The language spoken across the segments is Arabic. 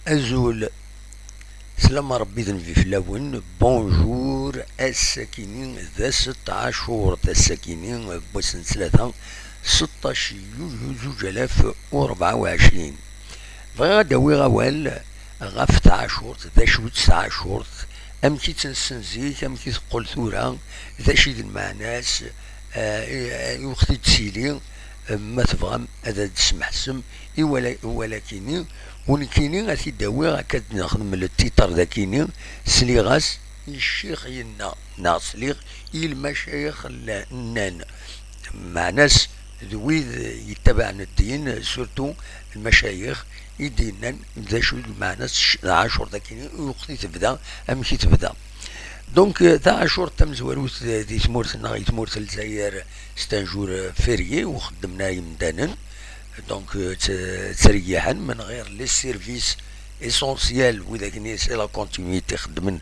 Azul, سلام ربي ذنبي في اللون. بونجور الساكنين ذا 16 ذا الساكنين بوسن ثلاثة 16 يوليو 2024. بغا داوي غوال غف 19 ذا شو 19 ام كي تنسنزيك ام كي تقول ثورا ذا شي ذي المعناس يوختي تسيلي ما تبغى هذا تسمح سم ولكن ونكيني غادي داوي هكا نخدم التيتر ذا كيني سليغاس الشيخ ينا ناصليغ المشايخ النان مع ناس ذوي يتبعنا الدين سورتو المشايخ يدينا ذا شو مع ناس 10 ذا كيني وقتي تبدا امشي تبدا دونك ذا عاشور تم زواروت دي تمورتنا تمورت الجزائر ستانجور فيريي وخدمنا يمدانا دونك تريحا من غير لي سيرفيس اسونسيال وذاك سي لا كونتينيتي خدمن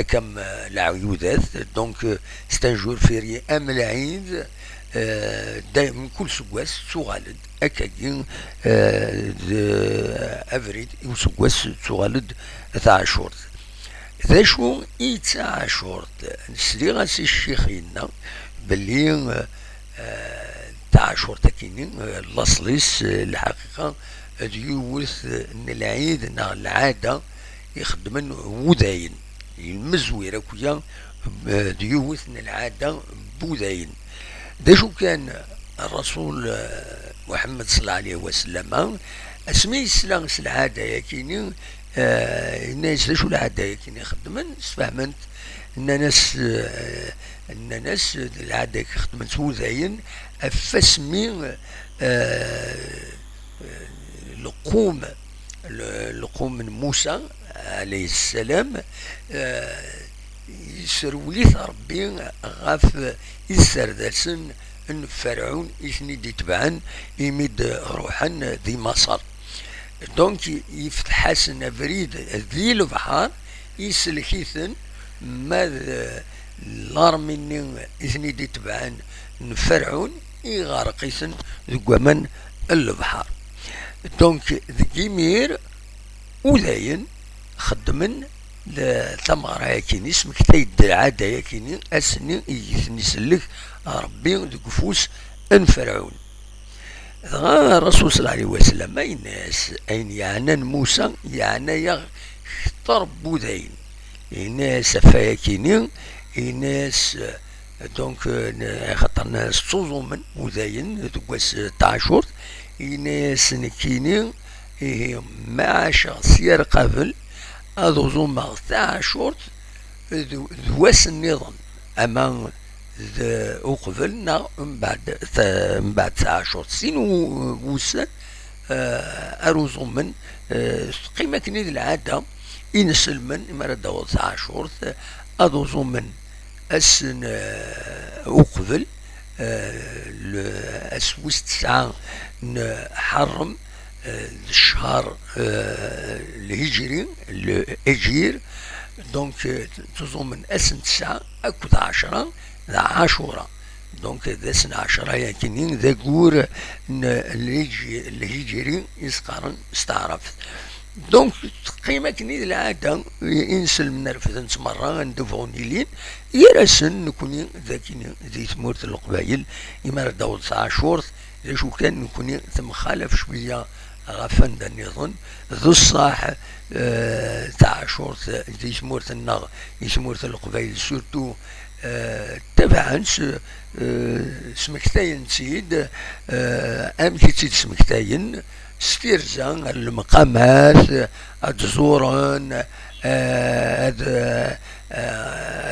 كم العيودات دونك ستانجور فيريي ام العيد من كل سواس تغالد اكاين افريد سواس تغالد ذا عاشور ذا شو يتعاشرت نسلي غاسي الشيخينا بلي تعاشر تكيني لاصليس الحقيقة ديوث ان العيد ان العادة يخدمن وذاين المزويرة كويا ديوث ان العادة بوذاين دا شو كان الرسول محمد صلى الله عليه وسلم اسمي سلانس العادة يكيني الناس شو العادة كي يخدمن فهمت ان ناس العادة يخدمن سوذاين فاسمي لقوم لقوم من موسى عليه السلام يسروليث ربي غاف يسردسن ان فرعون يثني دي تبعا يمد روحا ذي مصر دونك يفتح حسن فريد ذي البحر يسلكيثن ما الارميني اثني دي تبعان فرعون يغرقيثن ذقومن البحر دونك ذكيمير وذاين خدمن ثمرة يكيني اسمك تايد العادة يكيني اسني يثني سلك ربي ذقفوس ان فرعون الرسول صلى الله عليه وسلم أين يعني موسى يعني يختار بوذين الناس فاكينين الناس دونك خاطرنا صوزو من بوذين تقواس تعشور الناس نكينين مع شخصية قبل هذو زوما تعشور ذواس النظام أما وقبلنا من بعد 19 سنين ووسن أروزو من قيمة كنيد العادة ينسل من مرة دور 19 أروزو من أسن وقبل أسوس 9 حرم الشهر الهجري الأجير دونك تزوم من أسن 9 أكد 10 ذا عاشوراء دونك ذا سنة 10 يكنين ذا قور الهجري يسقارن استعرف دونك قيمة كني العادة ينسل من رفض مرة ندفعون لين يرسن نكوني ذاكيني ذي ثمورة القبايل يمر دور 19 ذا شو كان نكوني ثم خالف شوية غفن دا نظن ذو الصاح تاع شورت ذي ثمورة النغ ثمورة القبايل سورتو تبعا سمكتاين سيد امتي تسيد سمكتاين ستيرزان المقامات الزوران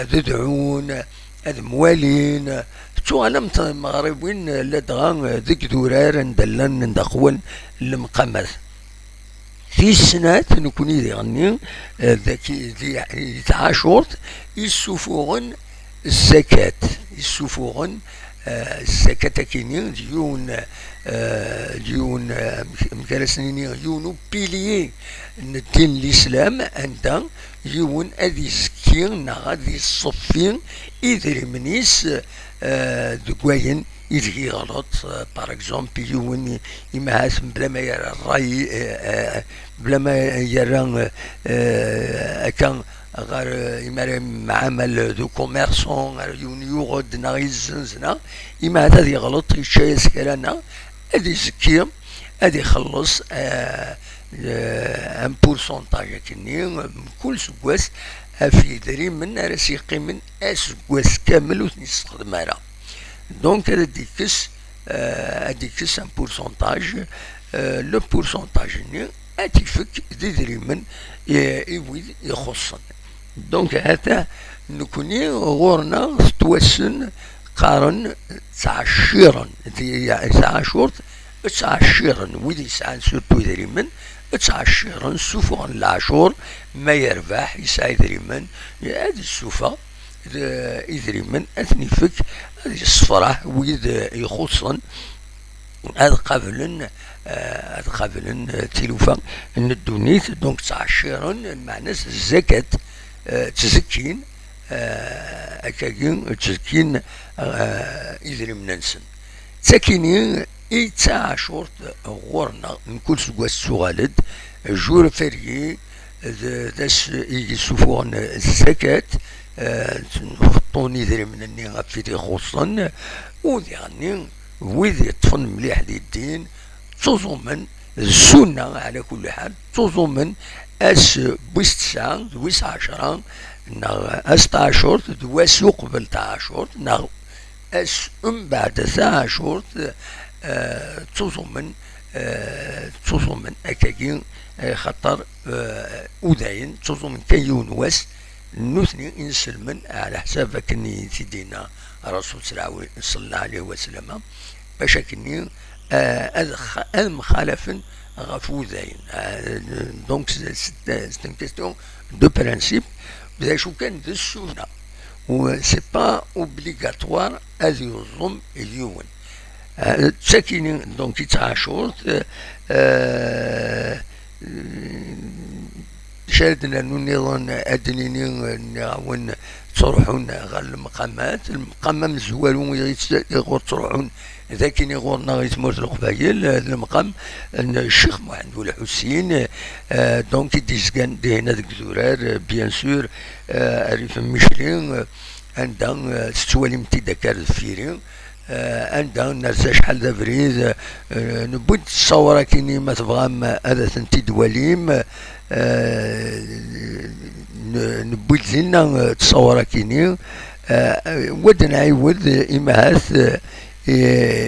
ادعون موالين تو انا مغربين لدغان ذيك دورار ندلن ندخول المقامات في السنات نكوني ذي غني ذاكي ذي تعاشورت يسوفون الزكاة يسوفون الزكاة كيني ديون مكالسنيني ديون بيليي الدين الإسلام عند ديون أذي سكين غادي الصفين إذا منيس دقواين إذا غلط باغ اكزومبل يون يمهاس بلا ما يرى الراي بلا ما يرى كان غير يماري معامل دو كوميرسون يون يوغد ناغيز زنزنا إما هذا يغلط يشاي سكرانا هذا يزكي هذا يخلص ان بورسونتاج كني كل سكواس في دري من راس يقيم اسكواس كامل وتنستخدم راه دونك هذا ديكس ان بورسونتاج لو بورسونتاج ني اتيفك دي دريمن يويد يخصن دونك هذا نكوني غورنا توسن قارن تعشيرا تعشورت تعشيرا ويدي يسعى سورتو دريمن تعشيرا سوفا العشور ما يربح يسعى دريمن هذه السوفا إذريمن أثني فك هذه الصفرة ويد يخصن هذا قابلن تلوفا ان الدونيت دونك تعشيرا معنى الزكاة تزكين أكاكين تزكين إذريم ننسن ساكينين إي تعشورت غورنا من كل سكواس سوغالد جور فريي داس يسوفون الزكاة نخطوني ذري من اني غفيتي خصن وذي غني وذي يطفن مليح دي الدين تظمن السنة على كل حال تظمن اس بويس تسعة دويس عشرة نغ اس تعشورت دواس يقبل تعشورت نغ اس بعد تعشورت تظمن اكاكين خطر وداين تظمن كيون واس نثني نسلمن على حساب كني تدينا الرسول صلى الله عليه وسلم باش كني مخالف غفو زين دونك سي ان كيستيون دو برانسيب بدا شو كان دو السنه و سي با اوبليغاتوار هذه يظلم اليوم ساكنين دونك يتعاشورت شاهدنا نظن أدنيني نعاون تروحون غير المقام مزوالون يغور تروحون ذاكين يغورنا غير تمرت القبايل المقام الشيخ محمد الحسين دونك ديزكان دينا ديك زرار بيان سور عرف ميشلين عندها ستوالي متي دكار الفيرين عندها نرجع شحال د بريد نبود الصوره كيني ما تبغى هذا تنتي دواليم نبود لنا تصوره كيني ودنا عيود إمهات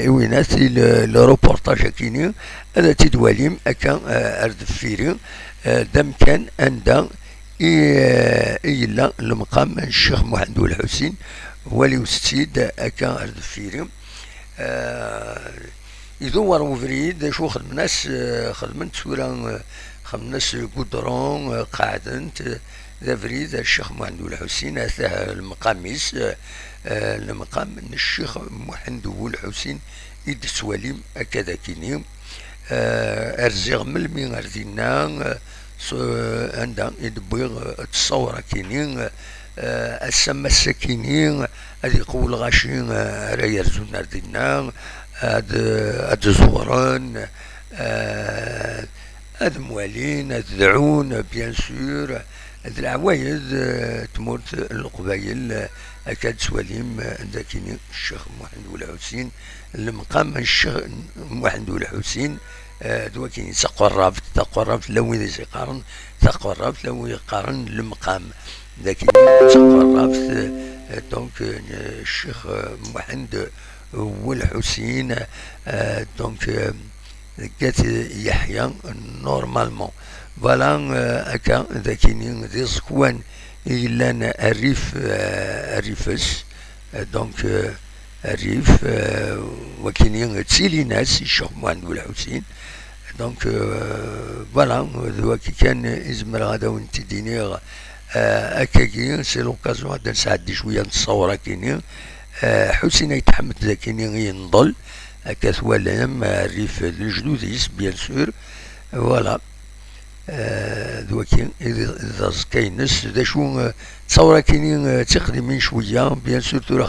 وينات الروبورتاج كيني هذا تدواليم أكا أرد فيري دم كان عندها إلا المقام الشيخ محمد الحسين ولي وستيد أكا أرد فيري يدور وفريد شو خدمت سورة خمس قدرون قاعدنت ذا فريد الشيخ محمد الحسين أثاه المقاميس المقام الشيخ محمد الحسين إد سواليم أكذا كيني أرزيغ ملمي أرزينا عندها يدبيغ تصور كيني السما السكينين هذه قول غاشين راي يرزون أرزينا هاد زوران هاد موالين هاد دعون بيان سور هاد العوايد تموت القبايل أكاد سواليم ذاكيني الشيخ محمد الحسين المقام الشيخ محمد الحسين دواكيني تقربت لو إذا يقارن تقربت لو يقارن المقام ذاكيني تقربت دونك الشيخ محمد والحسين دونك قالت يحيى نورمالمون فوالا هكا ذاكيني ذي زكوان إلا الريفس دونك الريف وكيني تسيلي ناس الشيخ محمد الحسين دونك فوالا ذوكي كان يزمر غادا وانت ديني هكاكي سي لوكازيون غادا نسعدي شويه نتصور كيني حسين يتحمد ذاكيني ينضل هكا ثوالام الريف الجدوديس بيان سور فوالا دوكي إذا كاينس دا شو تصور كاينين تخدمين شوية بيان سور تورا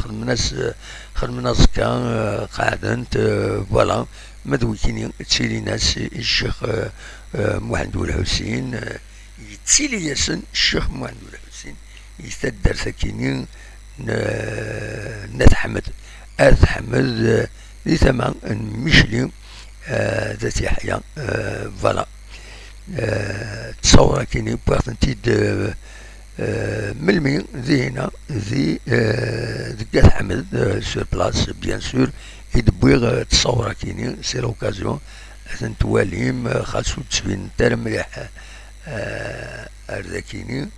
خدمنا زكا قاعدنت فوالا ما دوكيني تسيلي ناس الشيخ محمد الحسين يتسيلي ياسن الشيخ محمد الحسين يتدر ثكينين نات حمد حمد ذي ثمان ميشلي ذات يحيى فوالا تصور كاينين بوغتنتيد ملمي ذي هنا ذي ذكات حمد سور بلاس بيان سور يدبوغ تصور كاينين سي لوكازيون تنتواليم خاصو تسبين تالا مليح ذاكيني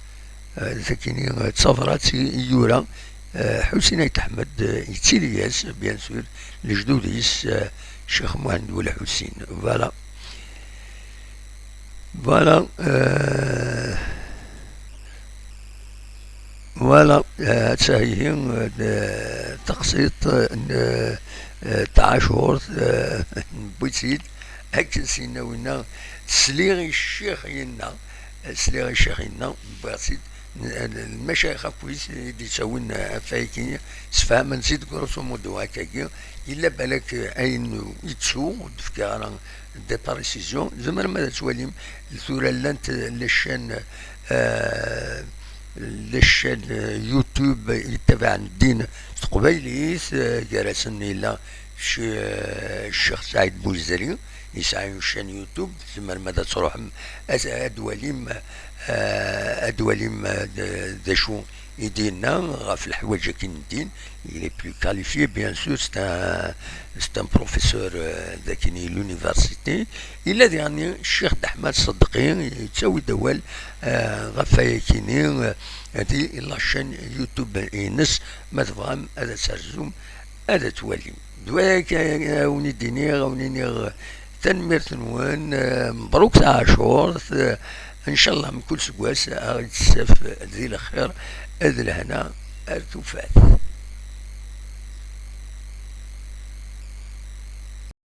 ذاكيني تصفرات يورا حسين يتحمد يتسيلياس بيان سور لجدوديس الشيخ محمد الحسين فوالا فوالا فوالا تساهيين تقسيط تعاشور بوتسيد هكذا سينا وينا سليغي الشيخ ينا سليغي الشيخ ينا بوتسيد المشايخ كويس اللي يساوين فايكين سفاهم نزيد كروسو مودو هكاكي إلا بالك أين يتسو تفكر دي باريسيزيون زعما ماذا تواليم الثورة لانت للشان للشان يوتيوب يتبع الدين قبيليس جالسن إلا الشيخ سعيد بوزري يسعى شان يوتيوب زعما ماذا تروح أدواليم ذا شو يدينا غاف الحوايج كي ندين il est plus qualifié bien sûr c'est un professeur ذاكني لونيفرسيتي الا يعني الشيخ احمد صدقي يتساوي دوال غاف كيني هذه لاشين يوتيوب ينس ما تفهم هذا سرزوم هذا توالي دواك وني ديني وني تنمير نوان مبروك عاشور ان شاء الله من كل سكواس غادي تساف ذي الخير هذا الهنا التوفات